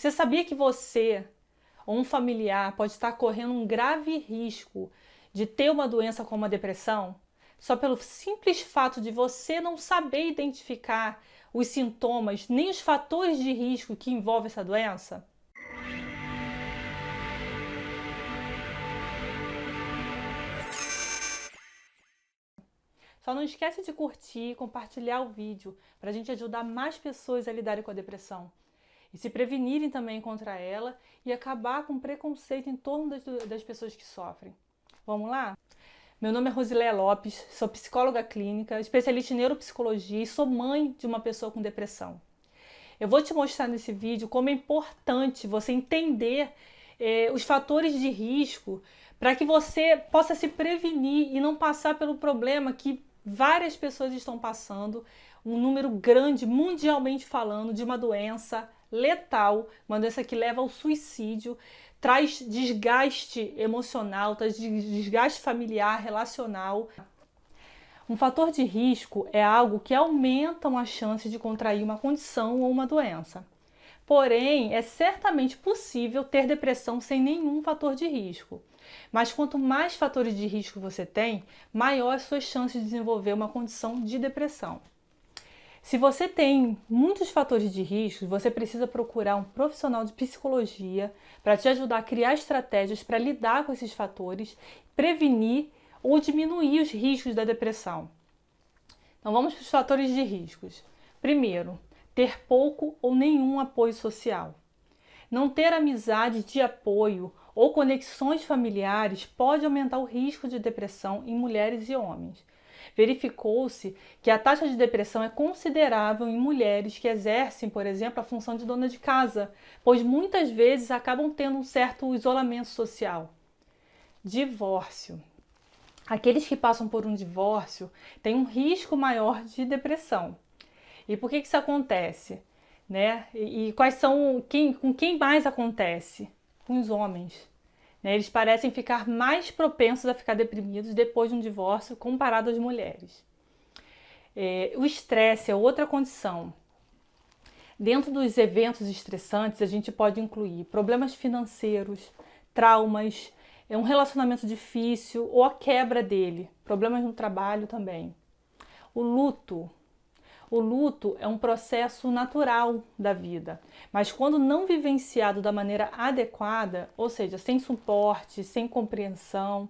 Você sabia que você ou um familiar pode estar correndo um grave risco de ter uma doença como a depressão? Só pelo simples fato de você não saber identificar os sintomas nem os fatores de risco que envolvem essa doença? Só não esquece de curtir e compartilhar o vídeo para a gente ajudar mais pessoas a lidarem com a depressão e se prevenirem também contra ela e acabar com o preconceito em torno das pessoas que sofrem. Vamos lá? Meu nome é Rosileia Lopes, sou psicóloga clínica, especialista em neuropsicologia e sou mãe de uma pessoa com depressão. Eu vou te mostrar nesse vídeo como é importante você entender os fatores de risco para que você possa se prevenir e não passar pelo problema que várias pessoas estão passando, um número grande, mundialmente falando, de uma doença letal, uma doença que leva ao suicídio, traz desgaste emocional, traz desgaste familiar, relacional. Um fator de risco é algo que aumenta a chance de contrair uma condição ou uma doença. Porém, é certamente possível ter depressão sem nenhum fator de risco. Mas quanto mais fatores de risco você tem, maior as suas chances de desenvolver uma condição de depressão. Se você tem muitos fatores de risco, você precisa procurar um profissional de psicologia para te ajudar a criar estratégias para lidar com esses fatores, prevenir ou diminuir os riscos da depressão. Então vamos para os fatores de riscos. Primeiro, ter pouco ou nenhum apoio social. Não ter amizade de apoio ou conexões familiares pode aumentar o risco de depressão em mulheres e homens. Verificou-se que a taxa de depressão é considerável em mulheres que exercem, por exemplo, a função de dona de casa, pois muitas vezes acabam tendo um certo isolamento social. Divórcio. Aqueles que passam por um divórcio têm um risco maior de depressão. E por que isso acontece? Né? E quais são, com quem mais acontece? Com os homens. Né? Eles parecem ficar mais propensos a ficar deprimidos depois de um divórcio comparado às mulheres. O estresse é outra condição. Dentro dos eventos estressantes, a gente pode incluir problemas financeiros, traumas, um relacionamento difícil ou a quebra dele, problemas no trabalho também. O luto. O luto é um processo natural da vida, mas quando não vivenciado da maneira adequada, ou seja, sem suporte, sem compreensão,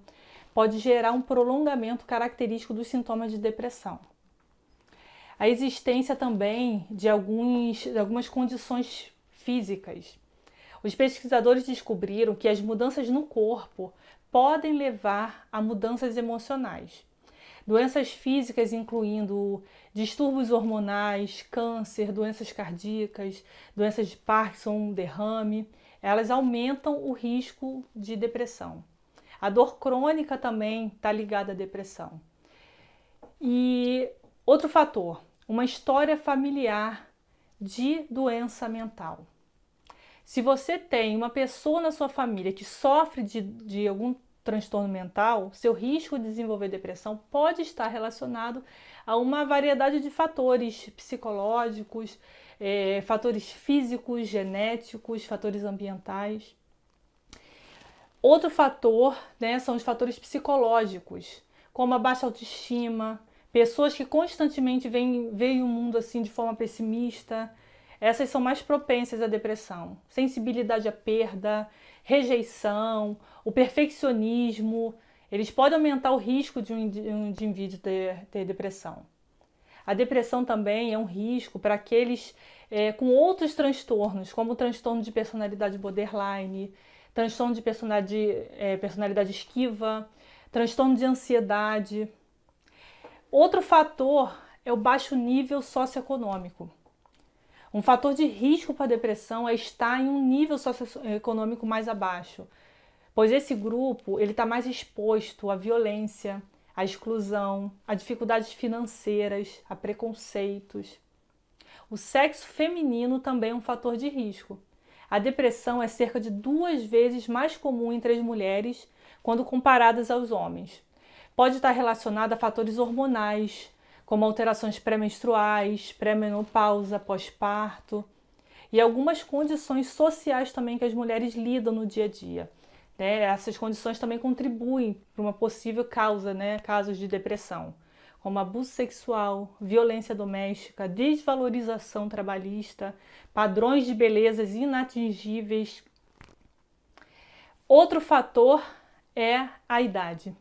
pode gerar um prolongamento característico dos sintomas de depressão. A existência também de algumas condições físicas. Os pesquisadores descobriram que as mudanças no corpo podem levar a mudanças emocionais. Doenças físicas incluindo distúrbios hormonais, câncer, doenças cardíacas, doenças de Parkinson, derrame, elas aumentam o risco de depressão. A dor crônica também está ligada à depressão. E outro fator, uma história familiar de doença mental. Se você tem uma pessoa na sua família que sofre de algum transtorno mental, seu risco de desenvolver depressão pode estar relacionado a uma variedade de fatores psicológicos, fatores físicos, genéticos, fatores ambientais. Outro fator, né, são os fatores psicológicos, como a baixa autoestima, pessoas que constantemente veem o mundo assim de forma pessimista. Essas são mais propensas à depressão. Sensibilidade à perda, rejeição, o perfeccionismo, eles podem aumentar o risco de um indivíduo ter depressão. A depressão também é um risco para aqueles com outros transtornos, como o transtorno de personalidade borderline, transtorno de personalidade esquiva, transtorno de ansiedade. Outro fator é o baixo nível socioeconômico. Um fator de risco para a depressão é estar em um nível socioeconômico mais abaixo, pois esse grupo está mais exposto à violência, à exclusão, a dificuldades financeiras, a preconceitos. O sexo feminino também é um fator de risco. A depressão é cerca de 2 vezes mais comum entre as mulheres quando comparadas aos homens. Pode estar relacionada a fatores hormonais, como alterações pré-menstruais, pré-menopausa, pós-parto. e algumas condições sociais também que as mulheres lidam no dia a dia. Né? Essas condições também contribuem para uma possível causa, né? Casos de depressão, como abuso sexual, violência doméstica, desvalorização trabalhista, padrões de belezas inatingíveis. Outro fator é a idade.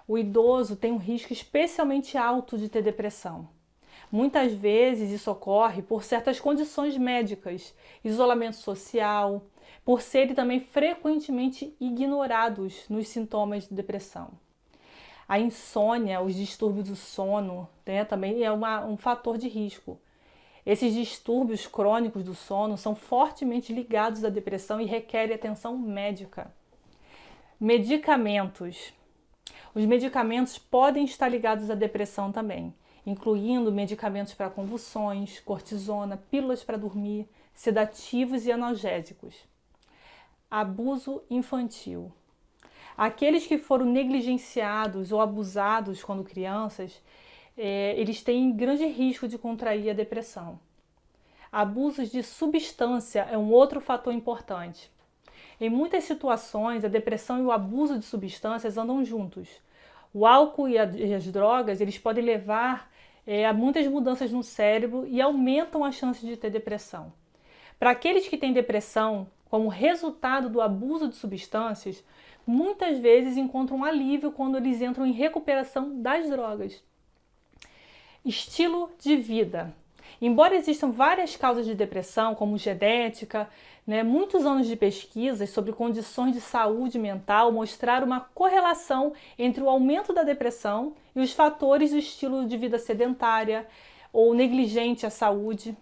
O idoso tem um risco especialmente alto de ter depressão. Muitas vezes isso ocorre por certas condições médicas, isolamento social, por serem também frequentemente ignorados nos sintomas de depressão. A insônia, os distúrbios do sono, né, também é um fator de risco. Esses distúrbios crônicos do sono são fortemente ligados à depressão e requerem atenção médica. Medicamentos. Os medicamentos podem estar ligados à depressão também, incluindo medicamentos para convulsões, cortisona, pílulas para dormir, sedativos e analgésicos. Abuso infantil. Aqueles que foram negligenciados ou abusados quando crianças, eles têm grande risco de contrair a depressão. Abusos de substância é um outro fator importante. Em muitas situações, a depressão e o abuso de substâncias andam juntos. O álcool e as drogas, eles podem levar a muitas mudanças no cérebro e aumentam a chance de ter depressão. Para aqueles que têm depressão, como resultado do abuso de substâncias, muitas vezes encontram alívio quando eles entram em recuperação das drogas. Estilo de vida. Embora existam várias causas de depressão, como genética, né, muitos anos de pesquisas sobre condições de saúde mental mostraram uma correlação entre o aumento da depressão e os fatores do estilo de vida sedentária ou negligente à saúde.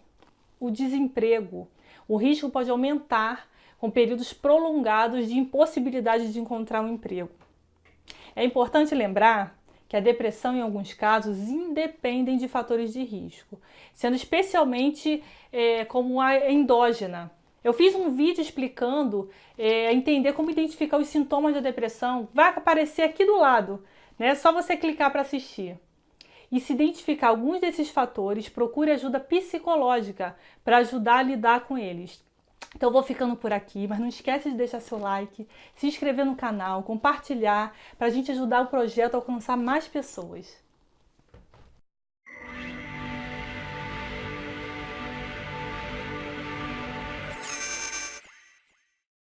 O desemprego. O risco pode aumentar com períodos prolongados de impossibilidade de encontrar um emprego. É importante lembrar que a depressão, em alguns casos, independem de fatores de risco, sendo especialmente como a endógena. Eu fiz um vídeo explicando entender como identificar os sintomas da depressão. Vai aparecer aqui do lado, né? É só você clicar para assistir. E se identificar alguns desses fatores, procure ajuda psicológica para ajudar a lidar com eles. Então eu vou ficando por aqui, mas não esquece de deixar seu like, se inscrever no canal, compartilhar, para a gente ajudar o projeto a alcançar mais pessoas.